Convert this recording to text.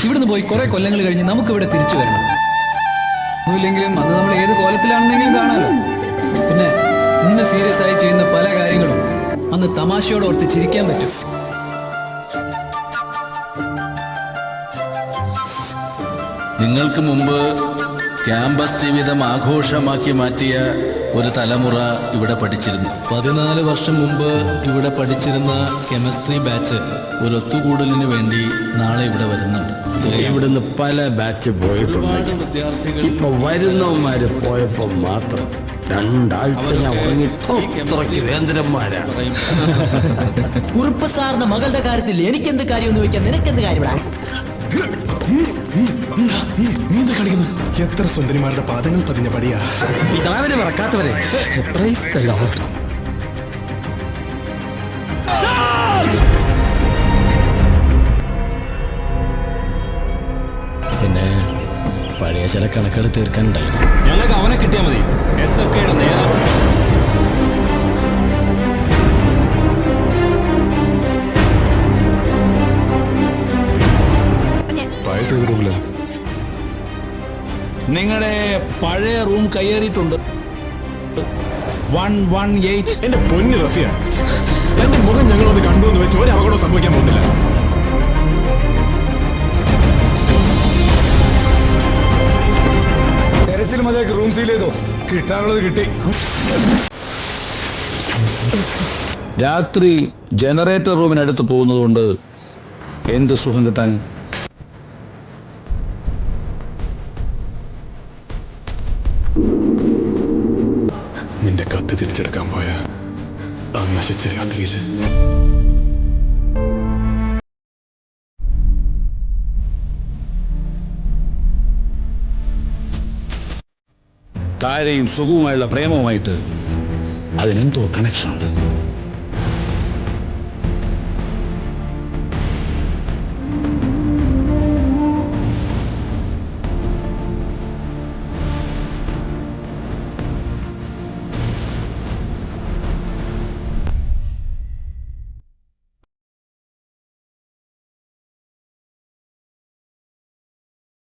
ഇവിടുന്ന് പോയി കുറെ കൊല്ലങ്ങൾ കഴിഞ്ഞ് നമുക്ക് ഇവിടെ തിരിച്ചു വരണം. ഒന്നുമില്ലെങ്കിലും അന്ന് നമ്മൾ ഏത് കോലത്തിലാണെന്നെങ്കിലും കാണാലോ. പിന്നെ ഇന്ന് സീരിയസ് ആയി ചെയ്യുന്ന പല കാര്യങ്ങളും അന്ന് തമാശയോട് ഓർത്ത് ചിരിക്കാൻ പറ്റും. നിങ്ങൾക്ക് മുമ്പ് ക്യാമ്പസ് ജീവിതം ആഘോഷമാക്കി മാറ്റിയ ഒരു തലമുറ ഇവിടെ പഠിച്ചിരുന്നു. 14 വർഷം മുമ്പ് ഇവിടെ പഠിച്ചിരുന്ന കെമിസ്ട്രി ബാച്ച് ഒരു ഒത്തുകൂടലിന് വേണ്ടി നാളെ ഇവിടെ വരുന്നുണ്ട്. ഇവിടുന്ന് പല ബാച്ച് പോയിട്ടുണ്ട്. വിദ്യാർത്ഥികൾ ഇപ്പൊ വരുന്നവന്മാര് പോയപ്പോ മാത്രം 2 ആഴ്ച ഞാൻ ഉറങ്ങിപ്പോ അത്രയ്ക്ക് വേന്ദ്രന്മാരാണ്. കുറുപ്പ് സാറിന്റെ മകളുടെ കാര്യത്തിൽ എനിക്കെന്ത് കാര്യം എന്ന് ചോദിക്കാൻ നിനക്കെന്ത് കാര്യം? എത്ര സുന്ദരിമാരുടെ പാദങ്ങൾ പതിഞ്ഞ പടിയാ. പിതാവിനെ മറക്കാത്തവരെ Praise the Lord. പിന്നെ പഴയ ചില കണക്കുകൾ തീർക്കാനുണ്ടല്ലോ. ഞങ്ങൾക്ക് അവനെ കിട്ടിയാൽ മതി. SFKയുടെ നേതാവ്. നിങ്ങളുടെ പഴയ റൂം കയ്യേറിയിട്ടുണ്ട്. 118. എന്റെ പൊന്നു റഫിയ, എന്റെ മുഖം ഞങ്ങളൊന്ന് കണ്ടു എന്ന് വെച്ച് ഒരു അപകടം സംഭവിക്കാൻ പോകുന്നില്ല. തെരച്ചിൽ മതിയാക്കി റൂം സീൽ ചെയ്തോ. കിട്ടാനുള്ളത് കിട്ടി. രാത്രി ജനറേറ്റർ റൂമിനടുത്ത് പോകുന്നതുകൊണ്ട് എന്ത് സുഖം കിട്ടാൻ? നിന്റെ കത്ത് തിരിച്ചെടുക്കാൻ പോയ ആ നശിച്ച രാത്രിയില് താരയും സുഖവുമായുള്ള പ്രേമവുമായിട്ട് അതിനെന്തോ കണക്ഷൻ ഉണ്ട്.